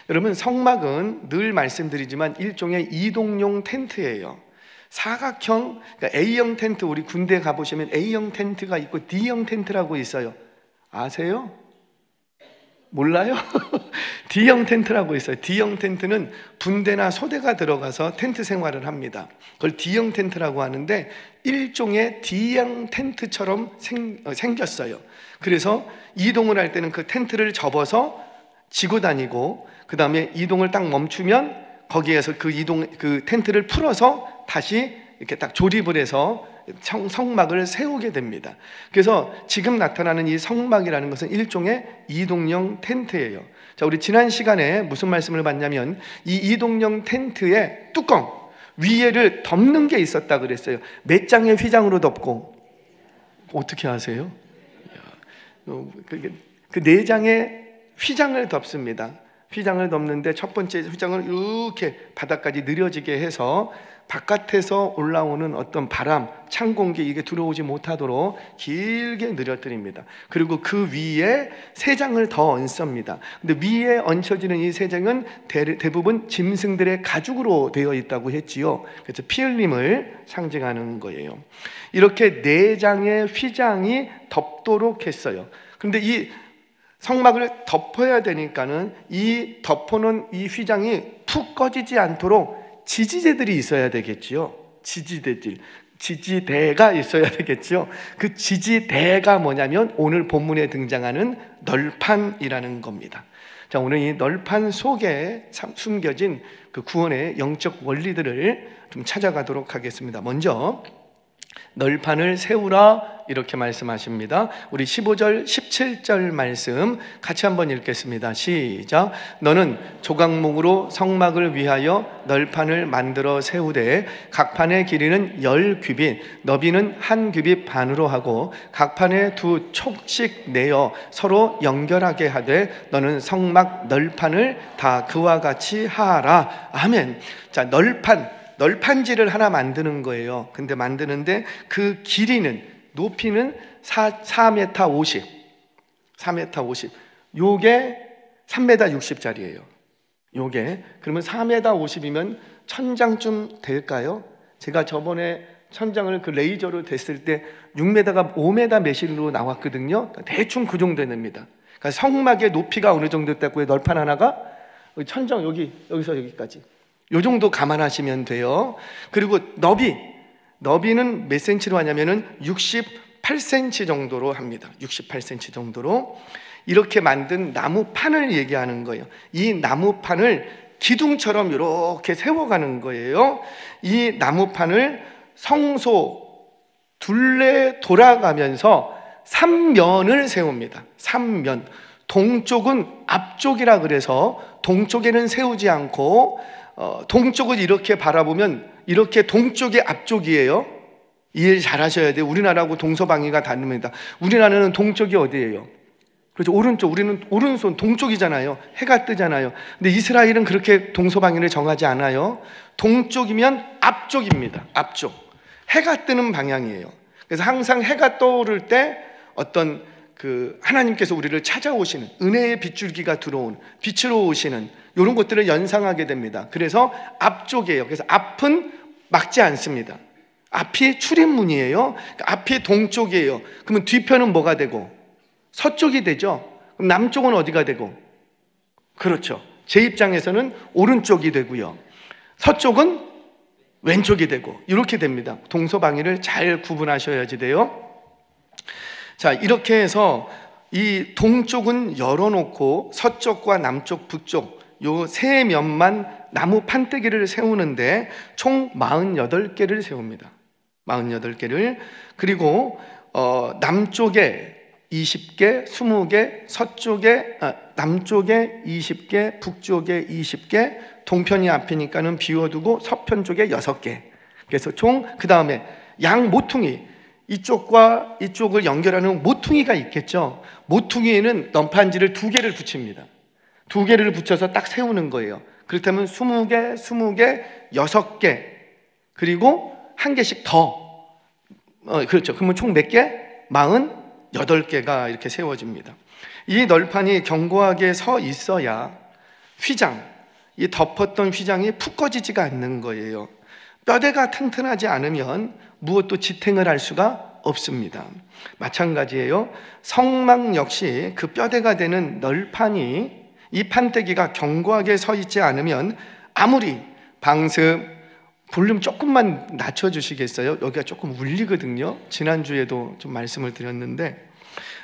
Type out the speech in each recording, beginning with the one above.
여러분, 성막은 늘 말씀드리지만 일종의 이동용 텐트예요. 사각형, 그러니까 A형 텐트, 우리 군대 가보시면 A형 텐트가 있고 D형 텐트라고 있어요. 아세요? 몰라요? D형 텐트라고 있어요. D형 텐트는 분대나 소대가 들어가서 텐트 생활을 합니다. 그걸 D형 텐트라고 하는데 일종의 D형 텐트처럼 생겼어요. 그래서 이동을 할 때는 그 텐트를 접어서 지고 다니고, 그 다음에 이동을 딱 멈추면 거기에서 그 텐트를 풀어서 다시 이렇게 딱 조립을 해서 성막을 세우게 됩니다. 그래서 지금 나타나는 이 성막이라는 것은 일종의 이동형 텐트예요. 자, 우리 지난 시간에 무슨 말씀을 봤냐면 이 이동형 텐트의 뚜껑 위에를 덮는 게 있었다 그랬어요. 몇 장의 휘장으로 덮고, 어떻게 아세요? 그 4장의 휘장을 덮습니다. 휘장을 덮는데 첫 번째 휘장을 이렇게 바닥까지 느려지게 해서 바깥에서 올라오는 어떤 바람, 찬 공기 이게 들어오지 못하도록 길게 늘어뜨립니다. 그리고 그 위에 3장을 더 얹습니다. 근데 위에 얹혀지는 이 3장은 대부분 짐승들의 가죽으로 되어 있다고 했지요. 그래서 피 흘림을 상징하는 거예요. 이렇게 4장의 휘장이 덮도록 했어요. 그런데 이 성막을 덮어야 되니까는 이 덮어놓은 이 휘장이 푹 꺼지지 않도록 지지대들이 있어야 되겠지요. 지지대가 있어야 되겠지요. 그 지지대가 뭐냐면 오늘 본문에 등장하는 널판이라는 겁니다. 자, 오늘 이 널판 속에 숨겨진 그 구원의 영적 원리들을 좀 찾아가도록 하겠습니다. 먼저 널판을 세우라 이렇게 말씀하십니다. 우리 15절 17절 말씀 같이 한번 읽겠습니다. 시작. 너는 조각목으로 성막을 위하여 널판을 만들어 세우되 각 판의 길이는 10규빗, 너비는 1규빗 반으로 하고 각 판에 2촉씩 내어 서로 연결하게 하되 너는 성막 널판을 다 그와 같이 하라. 아멘. 자, 널판지를 하나 만드는 거예요. 근데 만드는데 그 길이는, 높이는 4m 50. 4m 50. 요게 3m 60짜리예요. 요게. 그러면 4m 50이면 1000장쯤 될까요? 제가 저번에 천장을 그 레이저로 댔을 때 6m가 5m 매실로 나왔거든요. 대충 그 정도 됩니다. 그러니까 성막의 높이가 어느 정도 됐고요. 널판 하나가 천장 여기서 여기까지. 요 정도 감안하시면 돼요. 그리고 너비는 몇 센치로 하냐면은 68cm 정도로 합니다. 68cm 정도로 이렇게 만든 나무판을 얘기하는 거예요. 이 나무판을 기둥처럼 이렇게 세워가는 거예요. 이 나무판을 성소 둘레 돌아가면서 3면을 세웁니다. 3면. 동쪽은 앞쪽이라 그래서 동쪽에는 세우지 않고 동쪽을 이렇게 바라보면 이렇게 동쪽이 앞쪽이에요. 이해 잘 하셔야 돼요. 우리나라하고 동서방위가 다릅니다. 우리나라는 동쪽이 어디예요? 그렇죠. 오른쪽, 우리는 오른손 동쪽이잖아요. 해가 뜨잖아요. 근데 이스라엘은 그렇게 동서방위를 정하지 않아요. 동쪽이면 앞쪽입니다. 앞쪽. 해가 뜨는 방향이에요. 그래서 항상 해가 떠오를 때 어떤 하나님께서 우리를 찾아오시는 은혜의 빗줄기가 들어온 빛으로 오시는 이런 것들을 연상하게 됩니다. 그래서 앞쪽이에요. 그래서 앞은 막지 않습니다. 앞이 출입문이에요. 앞이 동쪽이에요. 그러면 뒤편은 뭐가 되고? 서쪽이 되죠. 그럼 남쪽은 어디가 되고? 그렇죠. 제 입장에서는 오른쪽이 되고요. 서쪽은 왼쪽이 되고 이렇게 됩니다. 동서방위를 잘 구분하셔야지 돼요. 자, 이렇게 해서 이 동쪽은 열어놓고 서쪽과 남쪽, 북쪽 요 3면만 나무 판때기를 세우는데 총 48개를 세웁니다. 48개를. 그리고 남쪽에 20개, 20개, 남쪽에 20개, 북쪽에 20개, 동편이 앞이니까는 비워두고 서편 쪽에 6개. 그래서 총, 그 다음에 양 모퉁이, 이쪽과 이쪽을 연결하는 모퉁이가 있겠죠. 모퉁이에는 널판지를 2개를 붙입니다. 2개를 붙여서 딱 세우는 거예요. 그렇다면 20개, 20개, 6개, 그리고 1개씩 더. 그렇죠. 그러면 총 몇 개? 48개가 이렇게 세워집니다. 이 널판이 견고하게 서 있어야 휘장, 이 덮었던 휘장이 푹 꺼지지가 않는 거예요. 뼈대가 튼튼하지 않으면 무엇도 지탱을 할 수가 없습니다. 마찬가지예요. 성막 역시 그 뼈대가 되는 널판이, 이 판때기가 견고하게 서 있지 않으면 아무리 방습, 볼륨 조금만 낮춰주시겠어요? 여기가 조금 울리거든요. 지난주에도 좀 말씀을 드렸는데,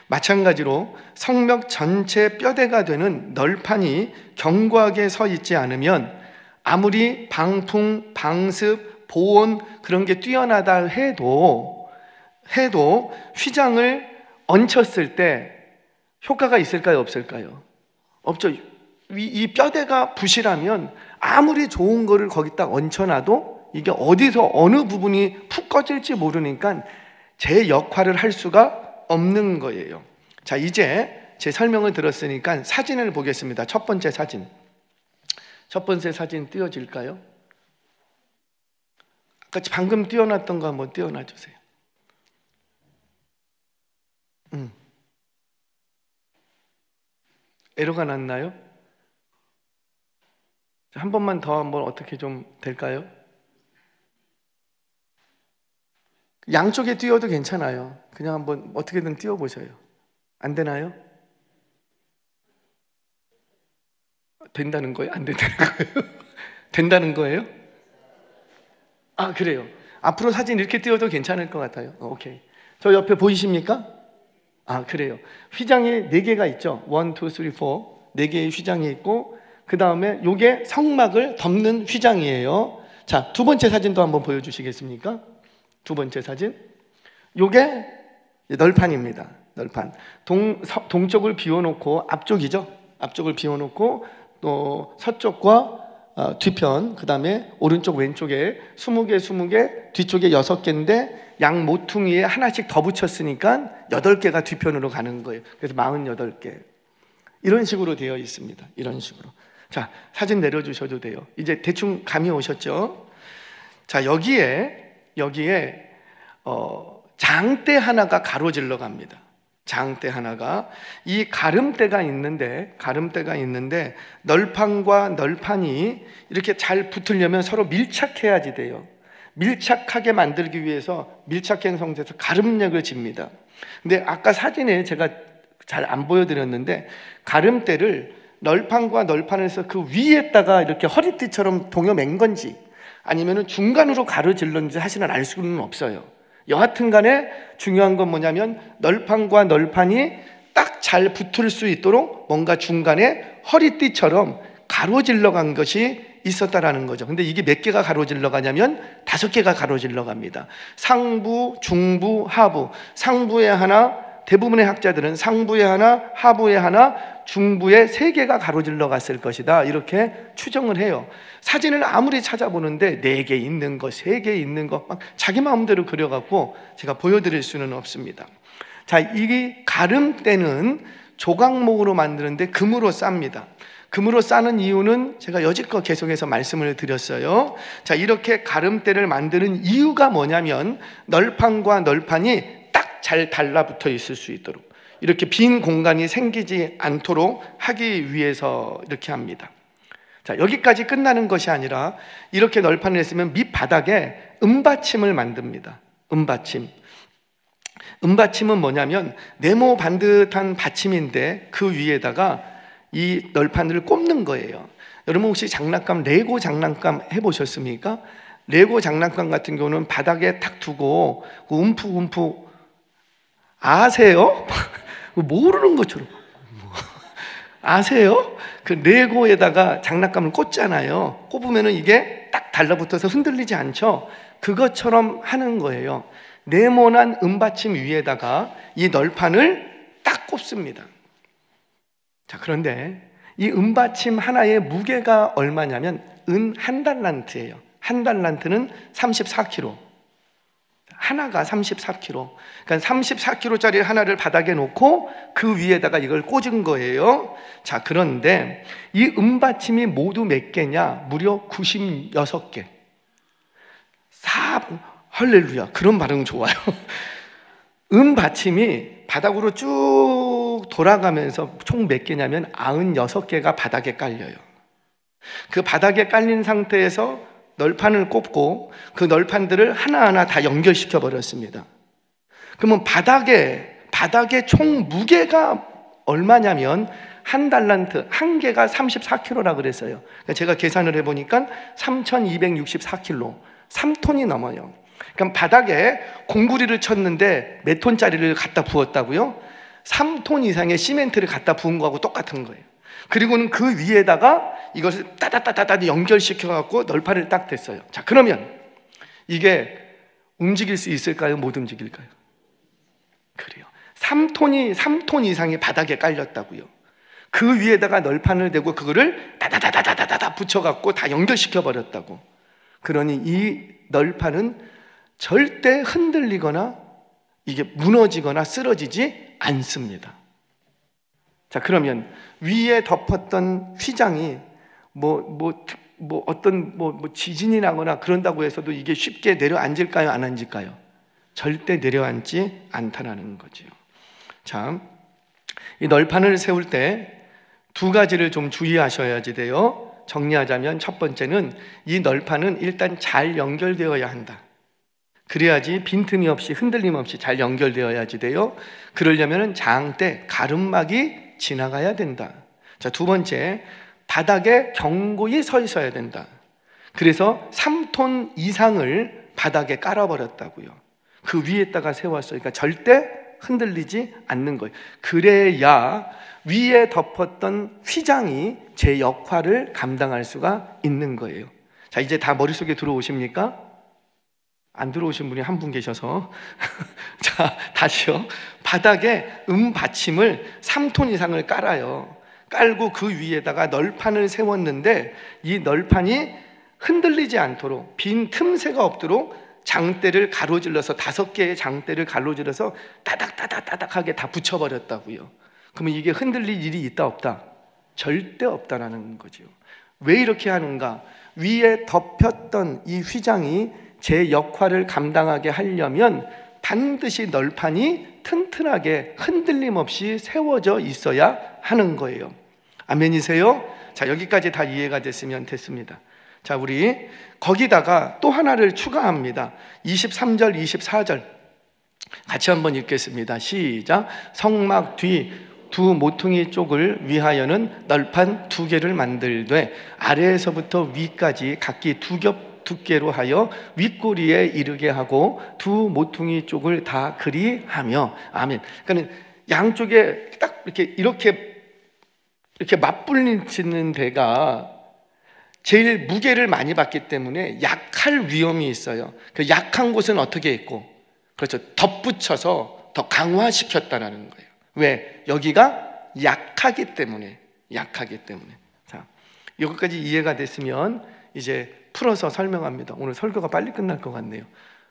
마찬가지로 성벽 전체 뼈대가 되는 널판이 견고하게 서 있지 않으면 아무리 방풍, 방습, 보온 그런 게 뛰어나다 해도 휘장을 얹혔을 때 효과가 있을까요? 없을까요? 없죠. 이 뼈대가 부실하면 아무리 좋은 거를 거기 딱 얹혀놔도 이게 어디서 어느 부분이 푹 꺼질지 모르니까 제 역할을 할 수가 없는 거예요. 자, 이제 제 설명을 들었으니까 사진을 보겠습니다. 첫 번째 사진 띄워질까요? 아까 방금 띄워놨던 거 한번 띄워놔 주세요. 에러가 났나요? 한 번만 더 한번 어떻게 좀 될까요? 양쪽에 띄워도 괜찮아요. 그냥 한번 어떻게든 띄워보셔요. 안 되나요? 된다는 거예요? 안 된다는 거예요? 된다는 거예요? 아, 그래요. 앞으로 사진 이렇게 띄워도 괜찮을 것 같아요. 오케이. 저 옆에 보이십니까? 아, 그래요. 휘장이 4개가 있죠. 1, 2, 3, 4 4개의 휘장이 있고, 그 다음에 요게 성막을 덮는 휘장이에요. 자, 두 번째 사진도 한번 보여주시겠습니까? 두 번째 사진, 요게 널판입니다. 널판. 동쪽을 비워놓고, 앞쪽이죠. 앞쪽을 비워놓고 또 서쪽과 뒤편, 그 다음에 오른쪽 왼쪽에 20개, 뒤쪽에 6개인데 양 모퉁이에 하나씩 더 붙였으니까 8개가 뒤편으로 가는 거예요. 그래서 48개. 이런 식으로 되어 있습니다. 이런 식으로. 자, 사진 내려주셔도 돼요. 이제 대충 감이 오셨죠? 자, 여기에 장대 하나가 가로질러 갑니다. 장대 하나가, 이 가름대가 있는데 널판과 널판이 이렇게 잘 붙으려면 서로 밀착해야지 돼요. 밀착하게 만들기 위해서 밀착형 성대에서 가름력을 줍니다. 근데 아까 사진에 제가 잘 안 보여드렸는데, 가름대를 널판과 널판을 해서 그 위에다가 이렇게 허리띠처럼 동여맨 건지 아니면 중간으로 가로질렀는지 사실은 알 수는 없어요. 여하튼 간에 중요한 건 뭐냐면 널판과 널판이 딱 잘 붙을 수 있도록 뭔가 중간에 허리띠처럼 가로질러 간 것이 있었다라는 거죠. 근데 이게 몇 개가 가로질러 가냐면 5개가 가로질러 갑니다. 상부, 중부, 하부. 상부에 하나, 대부분의 학자들은 상부에 하나, 하부에 하나, 중부에 3개가 가로질러 갔을 것이다, 이렇게 추정을 해요. 사진을 아무리 찾아보는데 4개 있는 거, 3개 있는 거 막 자기 마음대로 그려갖고 제가 보여드릴 수는 없습니다. 자, 이 가름대는 조각목으로 만드는데 금으로 쌉니다. 금으로 싸는 이유는 제가 여지껏 계속해서 말씀을 드렸어요. 자, 이렇게 가름대를 만드는 이유가 뭐냐면 널판과 널판이 딱 잘 달라붙어 있을 수 있도록, 이렇게 빈 공간이 생기지 않도록 하기 위해서 이렇게 합니다. 자, 여기까지 끝나는 것이 아니라 이렇게 널판을 했으면 밑바닥에 은받침을 만듭니다. 은받침은 뭐냐면 네모 반듯한 받침인데 그 위에다가 이 널판을 꼽는 거예요. 여러분 혹시 장난감, 레고 장난감 해보셨습니까? 레고 장난감 같은 경우는 바닥에 탁 두고 움푹움푹, 아세요? 모르는 것처럼 아세요? 그 레고에다가 장난감을 꽂잖아요. 꼽으면은 이게 딱 달라붙어서 흔들리지 않죠? 그것처럼 하는 거예요. 네모난 은받침 위에다가 이 널판을 딱 꼽습니다. 자, 그런데 이 은받침 하나의 무게가 얼마냐면 은 1달란트예요. 1달란트는 34kg. 하나가 34kg. 그러니까 34kg짜리 하나를 바닥에 놓고 그 위에다가 이걸 꽂은 거예요. 자, 그런데 이 은받침이 모두 몇 개냐? 무려 96개. 할렐루야. 그런 반응 좋아요. 은받침이 바닥으로 쭉 돌아가면서 총 몇 개냐면 96개가 바닥에 깔려요. 그 바닥에 깔린 상태에서 널판을 꼽고 그 널판들을 하나하나 다 연결시켜 버렸습니다. 그러면 바닥에 총 무게가 얼마냐면 한 달란트, 한 개가 34kg라 그랬어요. 그러니까 제가 계산을 해보니까 3264kg, 3톤이 넘어요. 그럼 바닥에 공구리를 쳤는데 몇 톤짜리를 갖다 부었다고요? 3톤 이상의 시멘트를 갖다 부은 거하고 똑같은 거예요. 그리고는 그 위에다가 이것을 따다따다다 연결시켜갖고 널판을 딱 댔어요. 자, 그러면 이게 움직일 수 있을까요? 못 움직일까요? 그래요. 3톤 이상이 바닥에 깔렸다고요. 그 위에다가 널판을 대고 그거를 따다다다다다다 붙여갖고 다 연결시켜 버렸다고. 그러니 이 널판은 절대 흔들리거나 이게 무너지거나 쓰러지지 않습니다. 자, 그러면 위에 덮었던 휘장이 어떤 지진이 나거나 그런다고 해서도 이게 쉽게 내려앉을까요? 안 앉을까요? 절대 내려앉지 않다라는 거죠. 자, 이 널판을 세울 때 두 가지를 좀 주의하셔야지 돼요. 정리하자면 첫 번째는 이 널판은 일단 잘 연결되어야 한다. 그래야지 빈틈이 없이 흔들림 없이 잘 연결되어야지 돼요. 그러려면 장대 가름막이 지나가야 된다. 자, 두 번째, 바닥에 견고히 서 있어야 된다. 그래서 3톤 이상을 바닥에 깔아버렸다고요. 그 위에다가 세웠어요. 그러니까 절대 흔들리지 않는 거예요. 그래야 위에 덮었던 휘장이 제 역할을 감당할 수가 있는 거예요. 자, 이제 다 머릿속에 들어오십니까? 안 들어오신 분이 한 분 계셔서 자, 다시요. 바닥에 받침을 3톤 이상을 깔아요. 깔고 그 위에다가 널판을 세웠는데 이 널판이 흔들리지 않도록, 빈 틈새가 없도록 장대를 가로질러서 5개의 장대를 가로질러서 따닥따닥따닥하게 다 붙여버렸다고요. 그러면 이게 흔들릴 일이 있다 없다? 절대 없다라는 거죠. 왜 이렇게 하는가? 위에 덮였던 이 휘장이 제 역할을 감당하게 하려면 반드시 널판이 튼튼하게 흔들림 없이 세워져 있어야 하는 거예요. 아멘이세요? 자, 여기까지 다 이해가 됐으면 됐습니다. 자, 우리 거기다가 또 하나를 추가합니다. 23절, 24절 같이 한번 읽겠습니다. 시작. 성막 뒤 두 모퉁이 쪽을 위하여는 널판 2개를 만들되 아래에서부터 위까지 각기 2겹 두께로 하여 윗꼬리에 이르게 하고 두 모퉁이 쪽을 다 그리하며. 아멘. 그러니까 양쪽에 딱 이렇게 맞불리는 데가 제일 무게를 많이 받기 때문에 약할 위험이 있어요. 그 약한 곳은 어떻게 했고, 그렇죠, 덧붙여서 더 강화시켰다라는 거예요. 왜? 여기가 약하기 때문에. 자, 여기까지 이해가 됐으면 이제 풀어서 설명합니다. 오늘 설교가 빨리 끝날 것 같네요.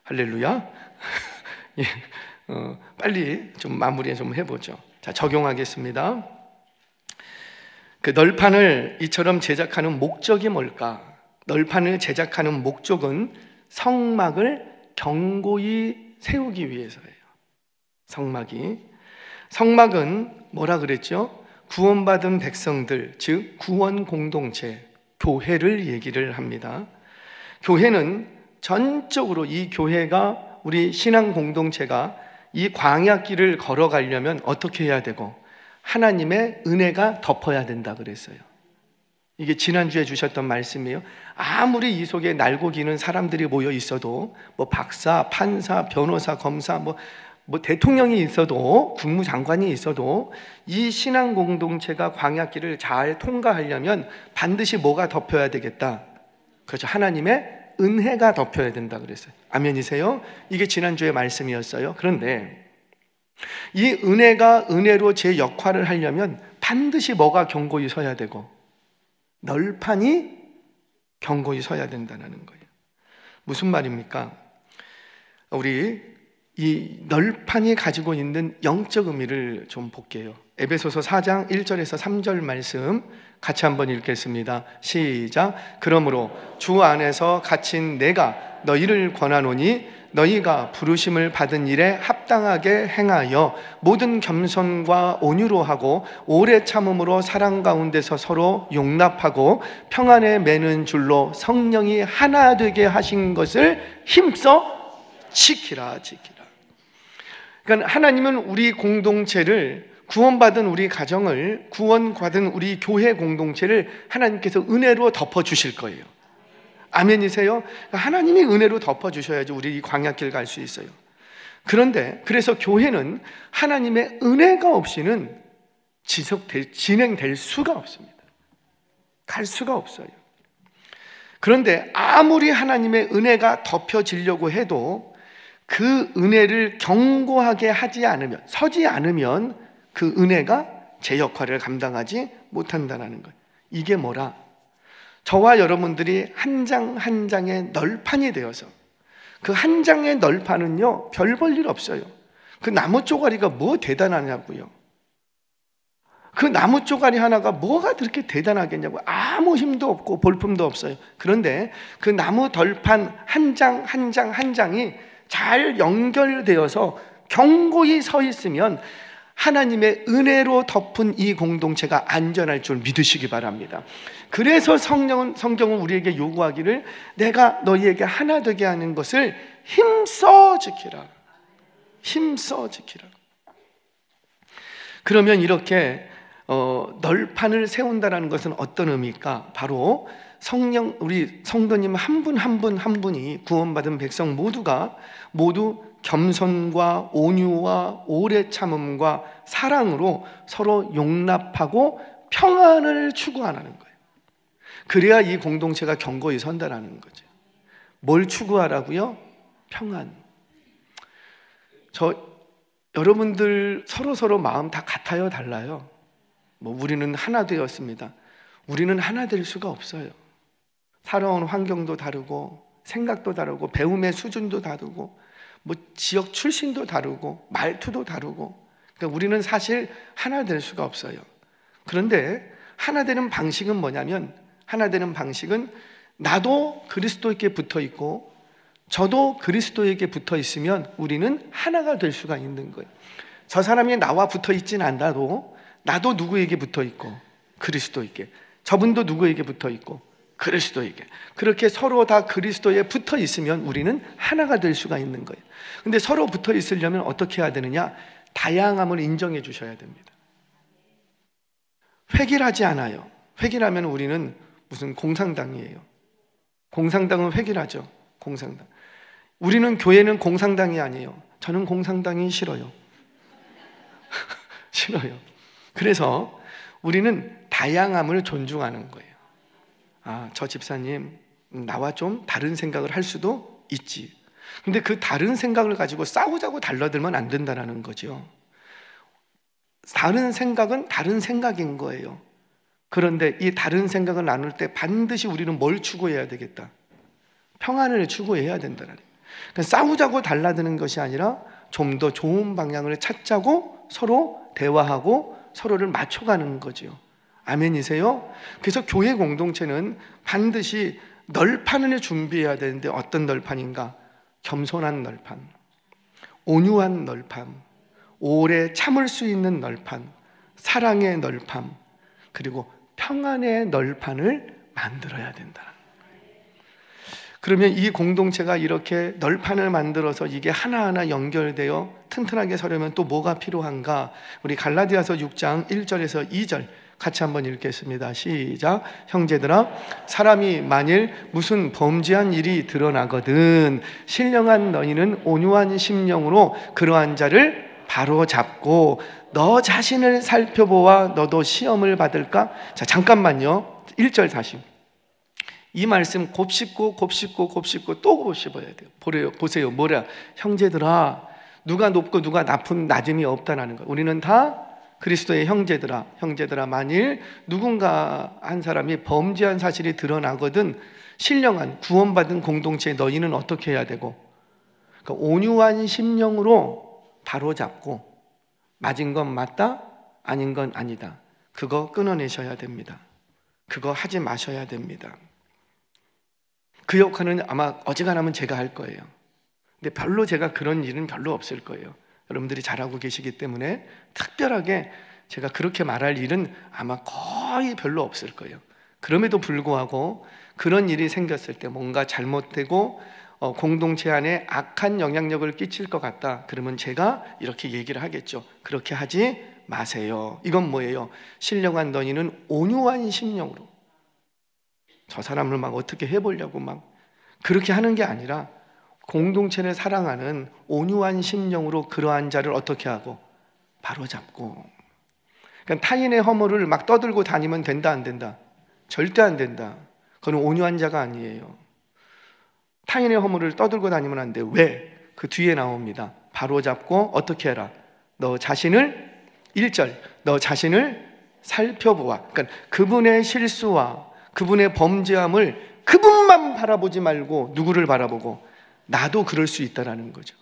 할렐루야. 예, 빨리 좀 마무리 좀 해보죠. 자, 적용하겠습니다. 그 널판을 이처럼 제작하는 목적이 뭘까? 널판을 제작하는 목적은 성막을 견고히 세우기 위해서예요. 성막은 뭐라 그랬죠? 구원받은 백성들, 즉 구원 공동체, 교회를 얘기를 합니다. 교회는 전적으로 이 교회가, 우리 신앙 공동체가 이 광야길을 걸어가려면 어떻게 해야 되고, 하나님의 은혜가 덮어야 된다 그랬어요. 이게 지난주에 주셨던 말씀이에요. 아무리 이 속에 날고 기는 사람들이 모여 있어도, 박사, 판사, 변호사, 검사, 대통령이 있어도, 국무장관이 있어도 이 신앙 공동체가 광야길을 잘 통과하려면 반드시 뭐가 덮여야 되겠다? 그렇죠. 하나님의 은혜가 덮여야 된다 그랬어요. 아멘이세요? 이게 지난주의 말씀이었어요. 그런데 이 은혜가 은혜로 제 역할을 하려면 반드시 뭐가 견고히 서야 되고, 널판이 견고히 서야 된다는 거예요. 무슨 말입니까? 우리 이 널판이 가지고 있는 영적 의미를 좀 볼게요. 에베소서 4장 1절에서 3절 말씀 같이 한번 읽겠습니다. 시작. 그러므로 주 안에서 갇힌 내가 너희를 권하노니 너희가 부르심을 받은 일에 합당하게 행하여 모든 겸손과 온유로 하고 오래 참음으로 사랑 가운데서 서로 용납하고 평안에 매는 줄로 성령이 하나 되게 하신 것을 힘써 지키라. 그러니까 하나님은 우리 공동체를, 구원받은 우리 가정을, 구원받은 우리 교회 공동체를 하나님께서 은혜로 덮어주실 거예요. 아멘이세요? 하나님이 은혜로 덮어주셔야지 우리 이 광야길 갈 수 있어요. 그런데 그래서 교회는 하나님의 은혜가 없이는 진행될 수가 없습니다. 갈 수가 없어요. 그런데 아무리 하나님의 은혜가 덮여지려고 해도 그 은혜를 견고하게 하지 않으면, 서지 않으면 그 은혜가 제 역할을 감당하지 못한다는 거예요. 이게 뭐라? 저와 여러분들이 한 장 한 장의 널판이 되어서, 그 한 장의 널판은요 별 볼 일 없어요. 그 나무 쪼가리가 뭐 대단하냐고요. 그 나무 쪼가리 하나가 뭐가 그렇게 대단하겠냐고. 아무 힘도 없고 볼품도 없어요. 그런데 그 나무 덜판 한 장 한 장 한 장이 잘 연결되어서 견고히 서 있으면 하나님의 은혜로 덮은 이 공동체가 안전할 줄 믿으시기 바랍니다. 그래서 성경은 우리에게 요구하기를 내가 너희에게 하나 되게 하는 것을 힘써 지키라. 힘써 지키라. 그러면 이렇게 널판을 세운다는 것은 어떤 의미일까? 바로 우리 성도님 한 분 한 분 한 분이, 구원받은 백성 모두가 모두 겸손과 온유와 오래 참음과 사랑으로 서로 용납하고 평안을 추구하는 거예요. 그래야 이 공동체가 견고히 선다라는 거죠. 뭘 추구하라고요? 평안. 여러분들 서로 마음 다 같아요, 달라요? 우리는 하나 되었습니다. 우리는 하나 될 수가 없어요. 살아온 환경도 다르고 생각도 다르고 배움의 수준도 다르고 지역 출신도 다르고 말투도 다르고, 그러니까 우리는 사실 하나 될 수가 없어요. 그런데 하나 되는 방식은 뭐냐면, 하나 되는 방식은 나도 그리스도에게 붙어 있고 저도 그리스도에게 붙어 있으면 우리는 하나가 될 수가 있는 거예요. 저 사람이 나와 붙어 있진 않아도 나도 누구에게 붙어 있고 그리스도에게, 저분도 누구에게 붙어 있고 그리스도에게, 그렇게 서로 다 그리스도에 붙어 있으면 우리는 하나가 될 수가 있는 거예요. 근데 서로 붙어 있으려면 어떻게 해야 되느냐? 다양함을 인정해 주셔야 됩니다. 획일하지 않아요. 획일하면 우리는 무슨 공산당이에요. 공산당은 획일하죠. 공산당. 우리는 교회는 공산당이 아니에요. 저는 공산당이 싫어요. 싫어요. 그래서 우리는 다양함을 존중하는 거예요. 저 집사님 나와 좀 다른 생각을 할 수도 있지. 근데 그 다른 생각을 가지고 싸우자고 달라들면 안 된다는 거죠. 다른 생각은 다른 생각인 거예요. 그런데 이 다른 생각을 나눌 때 반드시 우리는 뭘 추구해야 되겠다? 평안을 추구해야 된다는 거예요. 그러니까 싸우자고 달라드는 것이 아니라 좀 더 좋은 방향을 찾자고 서로 대화하고 서로를 맞춰가는 거죠. 아멘이세요? 그래서 교회 공동체는 반드시 널판을 준비해야 되는데, 어떤 널판인가? 겸손한 널판, 온유한 널판, 오래 참을 수 있는 널판, 사랑의 널판, 그리고 평안의 널판을 만들어야 된다. 그러면 이 공동체가 이렇게 널판을 만들어서 이게 하나하나 연결되어 튼튼하게 서려면 또 뭐가 필요한가? 우리 갈라디아서 6장 1절에서 2절 같이 한번 읽겠습니다. 시작. 형제들아, 사람이 만일 무슨 범죄한 일이 드러나거든 신령한 너희는 온유한 심령으로 그러한 자를 바로 잡고 너 자신을 살펴보아 너도 시험을 받을까? 자, 잠깐만요. 1절 다시. 이 말씀 곱씹고 또 곱씹어야 돼요. 보세요. 뭐라? 형제들아, 누가 높고 누가 낮음이 없다라는 거예요. 우리는 다 그리스도의 형제들아, 만일 누군가 한 사람이 범죄한 사실이 드러나거든 신령한 구원받은 공동체에 너희는 어떻게 해야 되고? 그러니까 온유한 심령으로 바로잡고, 맞은 건 맞다, 아닌 건 아니다. 그거 끊어내셔야 됩니다. 그거 하지 마셔야 됩니다. 그 역할은 아마 어지간하면 제가 할 거예요. 근데 별로 제가 그런 일은 별로 없을 거예요. 여러분들이 잘하고 계시기 때문에 특별하게 제가 그렇게 말할 일은 아마 거의 별로 없을 거예요. 그럼에도 불구하고 그런 일이 생겼을 때 뭔가 잘못되고 공동체 안에 악한 영향력을 끼칠 것 같다, 그러면 제가 이렇게 얘기를 하겠죠. 그렇게 하지 마세요. 이건 뭐예요? 신령한 너희는 온유한 심령으로, 저 사람을 막 어떻게 해보려고 막 그렇게 하는 게 아니라 공동체를 사랑하는 온유한 심령으로 그러한 자를 어떻게 하고 바로잡고. 그러니까 타인의 허물을 막 떠들고 다니면 된다 안 된다? 절대 안 된다. 그건 온유한 자가 아니에요. 타인의 허물을 떠들고 다니면 안 돼. 왜? 그 뒤에 나옵니다. 바로잡고 어떻게 해라? 너 자신을 1절, 너 자신을 살펴보아. 그러니까 그분의 실수와 그분의 범죄함을 그분만 바라보지 말고 누구를 바라보고, 나도 그럴 수 있다라는 거죠.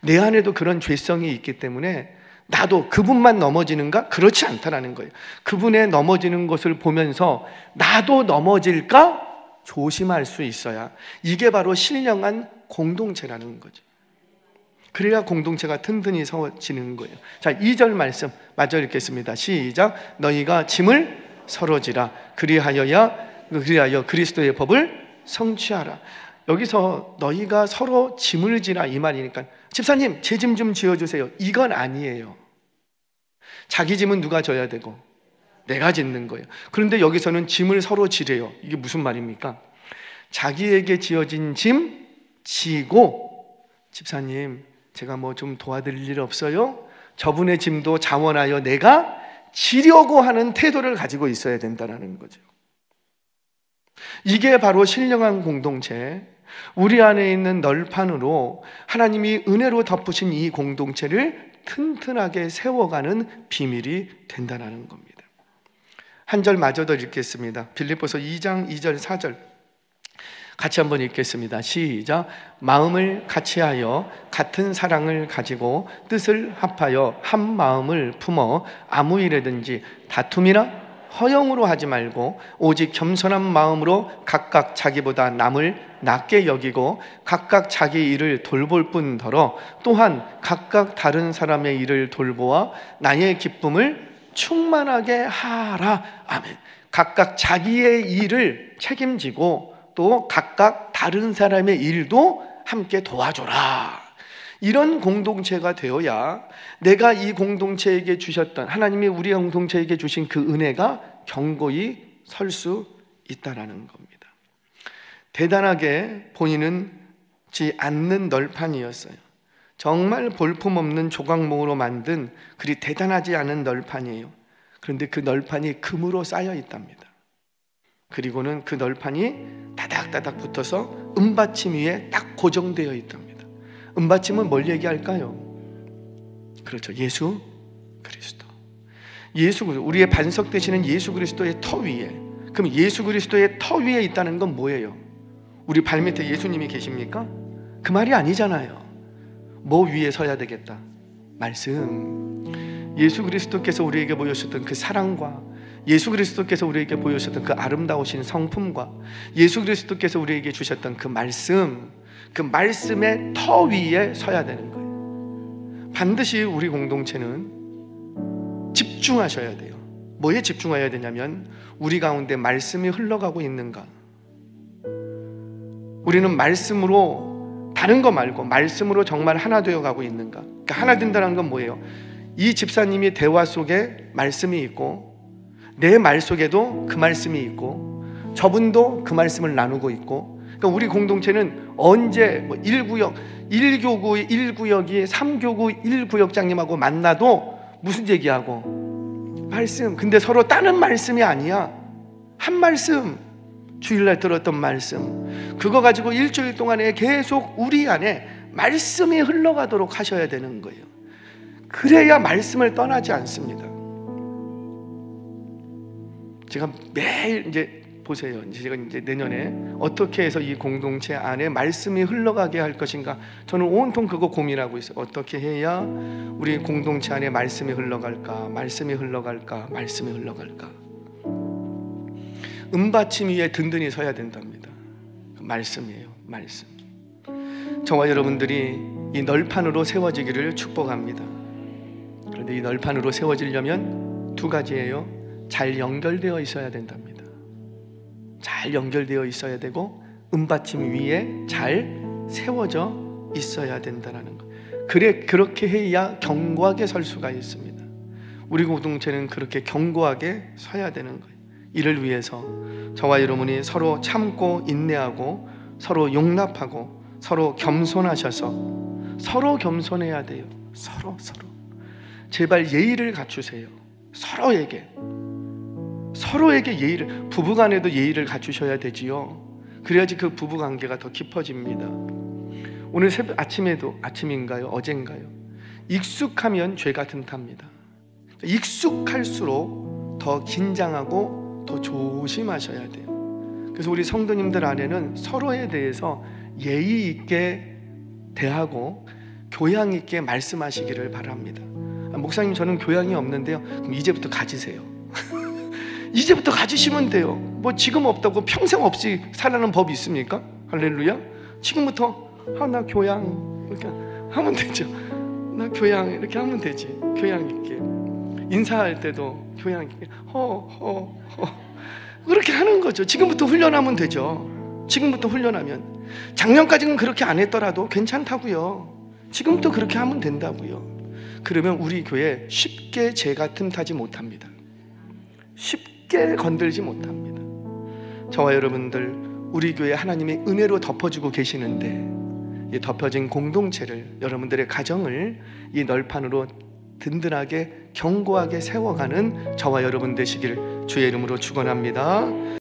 내 안에도 그런 죄성이 있기 때문에 나도 그분만 넘어지는가? 그렇지 않다라는 거예요. 그분의 넘어지는 것을 보면서 나도 넘어질까? 조심할 수 있어야, 이게 바로 신령한 공동체라는 거죠. 그래야 공동체가 튼튼히 서지는 거예요. 자, 2절 말씀 마저 읽겠습니다. 시작. 너희가 짐을 서로 지라. 그리하여 그리스도의 법을 성취하라. 여기서 너희가 서로 짐을 지라 이 말이니까, 집사님 제 짐 좀 지어주세요, 이건 아니에요. 자기 짐은 누가 져야 되고? 내가 짓는 거예요. 그런데 여기서는 짐을 서로 지래요. 이게 무슨 말입니까? 자기에게 지어진 짐 지고, 집사님 제가 뭐 좀 도와드릴 일 없어요? 저분의 짐도 자원하여 내가 지려고 하는 태도를 가지고 있어야 된다는 거죠. 이게 바로 신령한 공동체, 우리 안에 있는 널판으로 하나님이 은혜로 덮으신 이 공동체를 튼튼하게 세워가는 비밀이 된다는 겁니다. 한 절 마저 더 읽겠습니다. 빌립보서 2장 2절 4절 같이 한번 읽겠습니다. 시작. 마음을 같이하여 같은 사랑을 가지고 뜻을 합하여 한 마음을 품어 아무 일에든지 다툼이나 허영으로 하지 말고 오직 겸손한 마음으로 각각 자기보다 남을 낮게 여기고 각각 자기 일을 돌볼 뿐더러 또한 각각 다른 사람의 일을 돌보아 나의 기쁨을 충만하게 하라. 아멘. 각각 자기의 일을 책임지고 또 각각 다른 사람의 일도 함께 도와줘라. 이런 공동체가 되어야 내가 이 공동체에게 주셨던, 하나님이 우리 공동체에게 주신 그 은혜가 견고히 설 수 있다라는 겁니다. 대단하게 보이지 않는 널판이었어요. 정말 볼품없는 조각목으로 만든 그리 대단하지 않은 널판이에요. 그런데 그 널판이 금으로 쌓여 있답니다. 그리고는 그 널판이 다닥다닥 붙어서 은받침 위에 딱 고정되어 있답니다. 은받침은 뭘 얘기할까요? 그렇죠, 예수 그리스도. 예수 그리스도, 우리의 반석 되시는 예수 그리스도의 터 위에. 그럼 예수 그리스도의 터 위에 있다는 건 뭐예요? 우리 발밑에 예수님이 계십니까? 그 말이 아니잖아요. 뭐 위에 서야 되겠다? 말씀. 예수 그리스도께서 우리에게 보여주셨던 그 사랑과, 예수 그리스도께서 우리에게 보여주셨던 그 아름다우신 성품과, 예수 그리스도께서 우리에게 주셨던 그 말씀, 그 말씀의 터 위에 서야 되는 거예요. 반드시 우리 공동체는 집중하셔야 돼요. 뭐에 집중해야 되냐면 우리 가운데 말씀이 흘러가고 있는가, 우리는 말씀으로, 다른 거 말고 말씀으로 정말 하나 되어가고 있는가. 그러니까 하나 된다는 건 뭐예요? 이 집사님이 대화 속에 말씀이 있고 내 말 속에도 그 말씀이 있고 저분도 그 말씀을 나누고 있고, 그러니까 우리 공동체는 언제 뭐 1구역, 1교구 1구역이 3교구 1구역장님하고 만나도 무슨 얘기하고? 말씀. 근데 서로 다른 말씀이 아니야. 한 말씀, 주일날 들었던 말씀, 그거 가지고 일주일 동안에 계속 우리 안에 말씀이 흘러가도록 하셔야 되는 거예요. 그래야 말씀을 떠나지 않습니다. 제가 매일 이제 보세요. 제가 이제 내년에 어떻게 해서 이 공동체 안에 말씀이 흘러가게 할 것인가, 저는 온통 그거 고민하고 있어요. 어떻게 해야 우리 공동체 안에 말씀이 흘러갈까, 말씀이 흘러갈까, 말씀이 흘러갈까. 은받침 위에 든든히 서야 된답니다. 말씀이에요, 말씀. 저와 여러분들이 이 널판으로 세워지기를 축복합니다. 그런데 이 널판으로 세워지려면 두 가지예요. 잘 연결되어 있어야 된답니다. 잘 연결되어 있어야 되고 은받침 위에 잘 세워져 있어야 된다는 것. 그렇게 해야 견고하게 설 수가 있습니다. 우리 공동체는 그렇게 견고하게 서야 되는 거예요. 이를 위해서 저와 여러분이 서로 참고 인내하고 서로 용납하고 서로 겸손하셔서, 서로 겸손해야 돼요. 서로 제발 예의를 갖추세요. 서로에게 예의를, 부부간에도 예의를 갖추셔야 되지요. 그래야지 그 부부관계가 더 깊어집니다. 오늘 새벽 아침인가요? 어젠가요? 익숙하면 죄가 든답니다. 익숙할수록 더 긴장하고 더 조심하셔야 돼요. 그래서 우리 성도님들 안에는 서로에 대해서 예의 있게 대하고 교양 있게 말씀하시기를 바랍니다. 목사님, 저는 교양이 없는데요. 그럼 이제부터 가지세요. 이제부터 가지시면 돼요. 뭐 지금 없다고 평생 없이 살아가는 법이 있습니까? 할렐루야. 지금부터 나 교양 이렇게 하면 되죠. 나 교양 이렇게 하면 되지. 교양 있게 인사할 때도 교양 있게 그렇게 하는 거죠. 지금부터 훈련하면 되죠. 지금부터 훈련하면, 작년까지는 그렇게 안 했더라도 괜찮다고요. 지금부터 그렇게 하면 된다고요. 그러면 우리 교회 쉽게 죄가 틈타지 못합니다. 쉽게 건들지 못합니다. 저와 여러분들, 우리 교회 하나님의 은혜로 덮어주고 계시는데, 이 덮여진 공동체를, 여러분들의 가정을 이 널판으로 든든하게 견고하게 세워가는 저와 여러분 되시길 주의 이름으로 축원합니다.